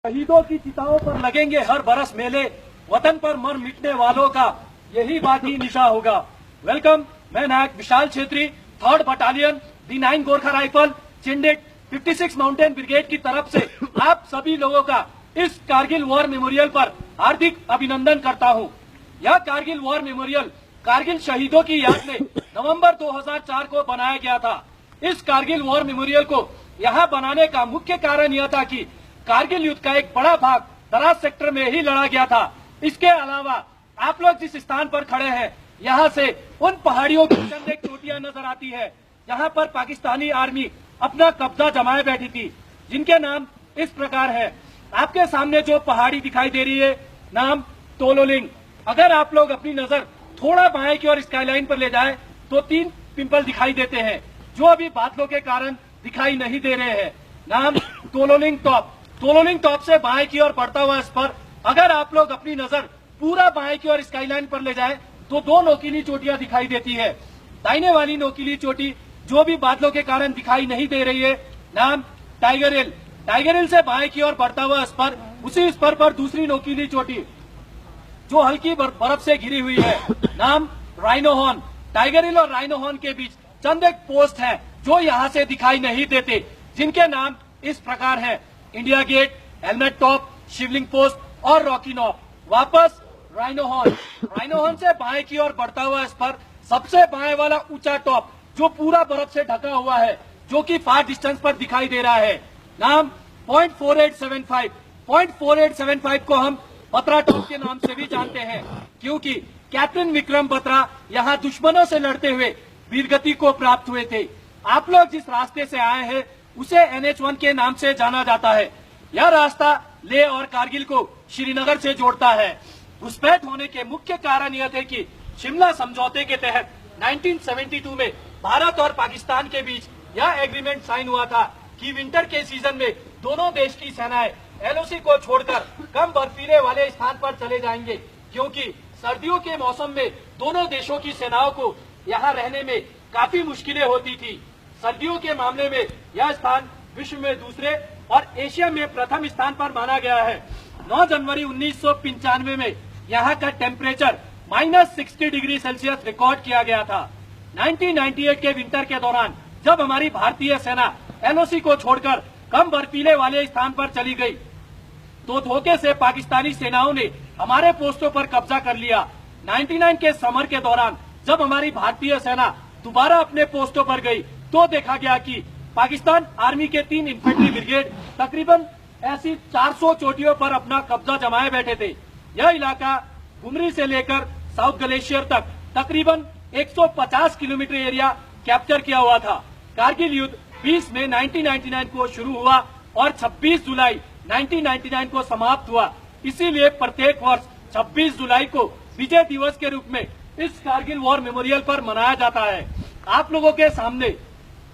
शहीदों की चिताओं पर लगेंगे हर बरस मेले, वतन पर मर मिटने वालों का यही बाकी निशा होगा। वेलकम, मैं Naik Vishal Chhetri, 3rd battalion D9 Gorkha rifle चिंडिक 56 माउंटेन ब्रिगेड की तरफ से आप सभी लोगों का इस कारगिल वॉर मेमोरियल पर हार्दिक अभिनंदन करता हूं। यह कारगिल वॉर मेमोरियल कारगिल शहीदों की याद में नवंबर 2004 को बनाया गया था। इस कारगिल वॉर मेमोरियल को यहाँ बनाने का मुख्य कारण यह था कि कारगिल युद्ध का एक बड़ा भाग दराज सेक्टर में ही लड़ा गया था। इसके अलावा आप लोग जिस स्थान पर खड़े हैं, यहाँ से उन पहाड़ियों की चंद एक चोटियां नजर आती है जहाँ पर पाकिस्तानी आर्मी अपना कब्जा जमाए बैठी थी, जिनके नाम इस प्रकार है। आपके सामने जो पहाड़ी दिखाई दे रही है, नाम तोलोलिंग। अगर आप लोग अपनी नजर थोड़ा बाएं की ओर स्काईलाइन पर ले जाए तो 3 पिंपल दिखाई देते हैं, जो अभी बादलों के कारण दिखाई नहीं दे रहे हैं। नाम तोलोलिंग टॉप। तोलोलिंग टॉप से बाएं की ओर बढ़ता हुआ स्पर, अगर आप लोग अपनी नजर पूरा बाएं की ओर स्काईलाइन पर ले जाए तो 2 नोकीली चोटियां दिखाई देती है। दाहिने वाली नोकीली चोटी जो भी बादलों के कारण दिखाई नहीं दे रही है, नाम टाइगर हिल। टाइगर हिल से बाएं की ओर बढ़ता हुआ स्पर, उसी स्पर पर दूसरी नोकीली चोटी जो हल्की बर्फ से घिरी हुई है, नाम राइनो हॉर्न। टाइगर हिल और राइनो हॉर्न के बीच चंद एक पोस्ट है जो यहाँ से दिखाई नहीं देते, जिनके नाम इस प्रकार है: इंडिया गेट, हेलमेट टॉप, शिवलिंग पोस्ट और रॉकी नॉप। वापस राइनो हॉर्न। राइनो हॉर्न से बाएं की ओर बढ़ता हुआ स्पर, सबसे बाएं वाला ऊंचा टॉप जो पूरा बर्फ से ढका हुआ है, जो कि फार डिस्टेंस पर दिखाई दे रहा है, नाम .4875। .4875 को हम बत्रा टॉप के नाम से भी जानते हैं, क्योंकि कैप्टन विक्रम बत्रा यहाँ दुश्मनों से लड़ते हुए वीरगति को प्राप्त हुए थे। आप लोग जिस रास्ते से आए हैं उसे NH1 के नाम से जाना जाता है। यह रास्ता लेह और कारगिल को श्रीनगर से जोड़ता है। घुसपैठ होने के मुख्य कारण यह थे कि शिमला समझौते के तहत 1972 में भारत और पाकिस्तान के बीच यह एग्रीमेंट साइन हुआ था कि विंटर के सीजन में दोनों देश की सेनाएं LOC को छोड़कर कम बर्फीले वाले स्थान पर चले जाएंगे, क्योंकि सर्दियों के मौसम में दोनों देशों की सेनाओं को यहाँ रहने में काफी मुश्किलें होती थी। सर्दियों के मामले में यह स्थान विश्व में दूसरे और एशिया में प्रथम स्थान पर माना गया है। 9 जनवरी 1995 में यहाँ का टेम्परेचर -60 डिग्री सेल्सियस रिकॉर्ड किया गया था। 1998 के विंटर के दौरान जब हमारी भारतीय सेना LOC को छोड़कर कम बर्फीले वाले स्थान पर चली गई, तो धोखे से पाकिस्तानी सेनाओं ने हमारे पोस्टों पर कब्जा कर लिया। 99 के समर के दौरान जब हमारी भारतीय सेना दोबारा अपने पोस्टों पर गई, तो देखा गया कि पाकिस्तान आर्मी के 3 इन्फेंट्री ब्रिगेड तकरीबन ऐसी 400 चोटियों पर अपना कब्जा जमाए बैठे थे। यह इलाका गुमरी से लेकर साउथ ग्लेशियर तक तकरीबन 150 किलोमीटर एरिया कैप्चर किया हुआ था। कारगिल युद्ध 20 मई 1999 को शुरू हुआ और 26 जुलाई 1999 को समाप्त हुआ। इसीलिए प्रत्येक वर्ष 26 जुलाई को विजय दिवस के रूप में इस कारगिल वॉर मेमोरियल पर मनाया जाता है। आप लोगों के सामने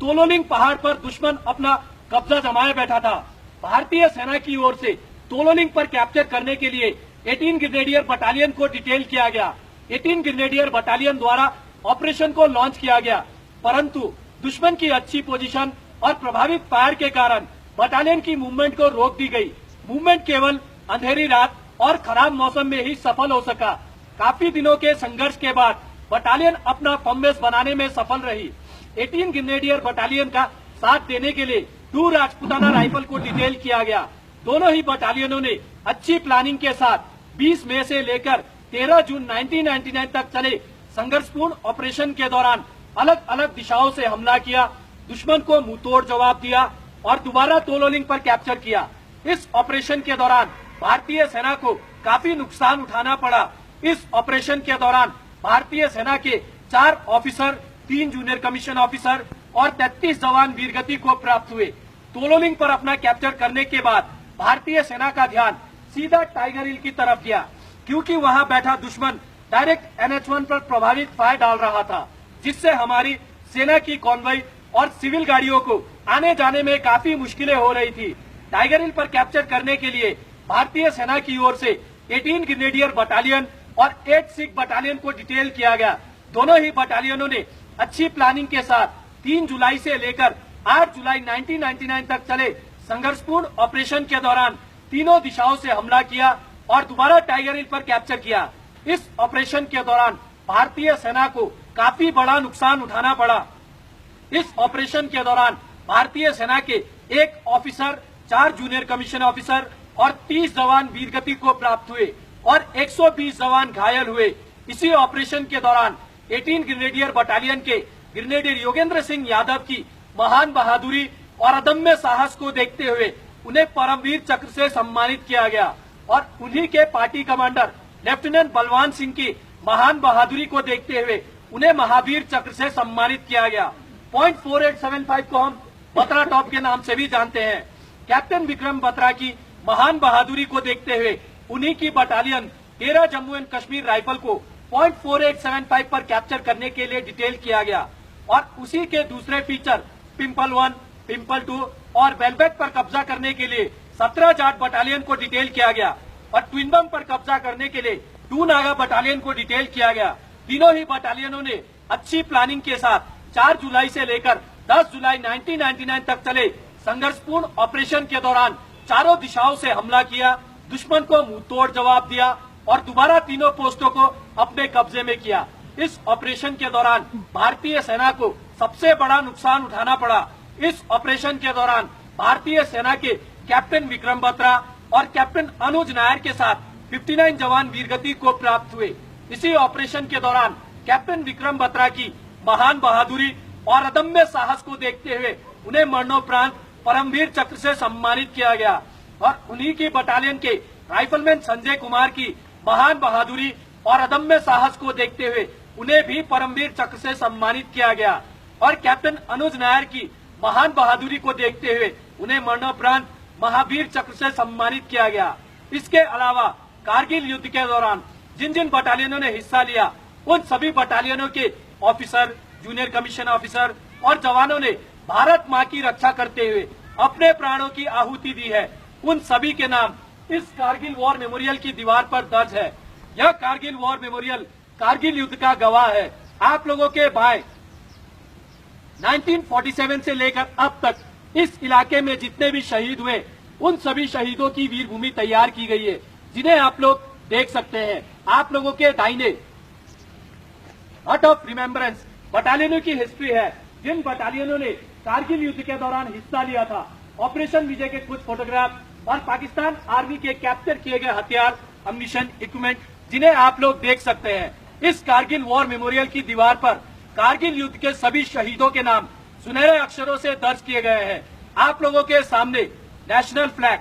तोलोलिंग पहाड़ पर दुश्मन अपना कब्जा जमाए बैठा था। भारतीय सेना की ओर से तोलोलिंग पर कैप्चर करने के लिए 18 ग्रेनेडियर बटालियन को डिटेल किया गया। 18 ग्रेनेडियर बटालियन द्वारा ऑपरेशन को लॉन्च किया गया, परंतु दुश्मन की अच्छी पोजीशन और प्रभावित फायर के कारण बटालियन की मूवमेंट को रोक दी गई। मूवमेंट केवल अंधेरी रात और खराब मौसम में ही सफल हो सका। काफी दिनों के संघर्ष के बाद बटालियन अपना फर्म बेस बनाने में सफल रही। 18 ग्रेनेडियर बटालियन का साथ देने के लिए 2 राजपूताना राइफल को डिटेल किया गया। दोनों ही बटालियनों ने अच्छी प्लानिंग के साथ 20 मई से लेकर 13 जून 1999 तक चले संघर्षपूर्ण ऑपरेशन के दौरान अलग अलग दिशाओं से हमला किया, दुश्मन को मुंहतोड़ जवाब दिया और दोबारा तोलोलिंग पर कैप्चर किया। इस ऑपरेशन के दौरान भारतीय सेना को काफी नुकसान उठाना पड़ा। इस ऑपरेशन के दौरान भारतीय सेना के 4 ऑफिसर, 3 जूनियर कमीशन ऑफिसर और 33 जवान वीरगति को प्राप्त हुए। तोलोलिंग पर अपना कैप्चर करने के बाद भारतीय सेना का ध्यान सीधा टाइगर हिल की तरफ गया, क्योंकि वहां बैठा दुश्मन डायरेक्ट NH1 पर प्रभावित फायर डाल रहा था, जिससे हमारी सेना की कॉन्वॉय और सिविल गाड़ियों को आने जाने में काफी मुश्किलें हो रही थी। टाइगर हिल पर कैप्चर करने के लिए भारतीय सेना की ओर से 18 ग्रेनेडियर बटालियन और 8 सिख बटालियन को डिटेल किया गया। दोनों ही बटालियनों ने अच्छी प्लानिंग के साथ 3 जुलाई से लेकर 8 जुलाई 1999 तक चले संघर्षपूर्ण ऑपरेशन के दौरान तीनों दिशाओं से हमला किया और दोबारा टाइगर हिल पर कैप्चर किया। इस ऑपरेशन के दौरान भारतीय सेना को काफी बड़ा नुकसान उठाना पड़ा। इस ऑपरेशन के दौरान भारतीय सेना के 1 ऑफिसर, 4 जूनियर कमीशन ऑफिसर और 30 जवान वीरगति को प्राप्त हुए और 120 जवान घायल हुए। इसी ऑपरेशन के दौरान 18 ग्रेनेडियर बटालियन के ग्रेनेडियर योगेंद्र सिंह यादव की महान बहादुरी और अदम्य साहस को देखते हुए उन्हें परमवीर चक्र से सम्मानित किया गया और उन्हीं के party commander lieutenant Balwan Singh की महान बहादुरी को देखते हुए उन्हें महावीर चक्र से सम्मानित किया गया। पॉइंट 4875 को हम बत्रा टॉप के नाम से भी जानते हैं। कैप्टन विक्रम बत्रा की महान बहादुरी को देखते हुए उन्हीं की battalion 13 Jammu and Kashmir rifle को पॉइंट 4875 पर कैप्चर करने के लिए डिटेल किया गया और उसी के दूसरे फीचर पिंपल 1, पिंपल 2 और बेलबेक पर कब्जा करने के लिए 17 जाट बटालियन को डिटेल किया गया और ट्विनबम पर कब्जा करने के लिए 2 नागा बटालियन को डिटेल किया गया। तीनों ही बटालियनों ने अच्छी प्लानिंग के साथ 4 जुलाई से लेकर 10 जुलाई 1999 तक चले संघर्षपूर्ण ऑपरेशन के दौरान चारों दिशाओं से हमला किया, दुश्मन को मुंहतोड़ जवाब दिया और दोबारा तीनों पोस्टों को अपने कब्जे में किया। इस ऑपरेशन के दौरान भारतीय सेना को सबसे बड़ा नुकसान उठाना पड़ा। इस ऑपरेशन के दौरान भारतीय सेना के कैप्टन विक्रम बत्रा और कैप्टन अनुज नायर के साथ 59 जवान वीरगति को प्राप्त हुए। इसी ऑपरेशन के दौरान कैप्टन विक्रम बत्रा की महान बहादुरी और अदम्य साहस को देखते हुए उन्हें मरणोपरांत परमवीर चक्र से सम्मानित किया गया और उन्हीं की बटालियन के राइफलमैन संजय कुमार की महान बहादुरी और अदम्य साहस को देखते हुए उन्हें भी परमवीर चक्र से सम्मानित किया गया और कैप्टन अनुज नायर की महान बहादुरी को देखते हुए उन्हें मरणोपरांत महावीर चक्र से सम्मानित किया गया। इसके अलावा कारगिल युद्ध के दौरान जिन जिन बटालियनों ने हिस्सा लिया उन सभी बटालियनों के ऑफिसर, जूनियर कमीशन ऑफिसर और जवानों ने भारत माँ की रक्षा करते हुए अपने प्राणों की आहुति दी है। उन सभी के नाम इस कारगिल वॉर मेमोरियल की दीवार पर दर्ज है। यह कारगिल वॉर मेमोरियल कारगिल युद्ध का गवाह है। आप लोगों के भाई 1947 से लेकर अब तक इस इलाके में जितने भी शहीद हुए उन सभी शहीदों की वीर भूमि तैयार की गई है, जिन्हें आप लोग देख सकते हैं। आप लोगों के दाहिने हट ऑफ रिमेम्बरेंस बटालियनों की हिस्ट्री है, जिन बटालियनों ने कारगिल युद्ध के दौरान हिस्सा लिया था। ऑपरेशन विजय के कुछ फोटोग्राफ और पाकिस्तान आर्मी के कैप्चर किए गए हथियार, अम्युनिशन, इक्विपमेंट, जिन्हें आप लोग देख सकते हैं। इस कारगिल वॉर मेमोरियल की दीवार पर कारगिल युद्ध के सभी शहीदों के नाम सुनहरे अक्षरों से दर्ज किए गए हैं। आप लोगों के सामने नेशनल फ्लैग,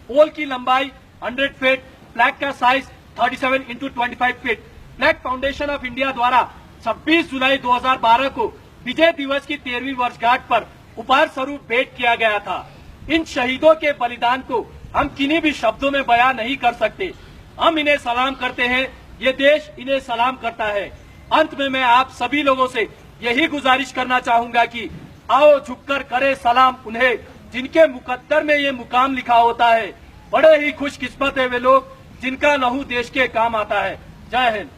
पोल की लंबाई 100 फीट, फ्लैग का size 37 into 25 feet, flag foundation of India द्वारा 26 जुलाई 2012 को विजय दिवस की 13वीं वर्षगांठ पर उपहार स्वरूप भेंट किया गया था। इन शहीदों के बलिदान को हम किन्हीं भी शब्दों में बयान नहीं कर सकते। हम इन्हें सलाम करते हैं, ये देश इन्हें सलाम करता है। अंत में मैं आप सभी लोगों से यही गुजारिश करना चाहूंगा कि आओ झुककर करे सलाम उन्हें जिनके मुकद्दर में ये मुकाम लिखा होता है। बड़े ही खुशकिस्मत है वे लोग जिनका लहू देश के काम आता है। जय हिंद।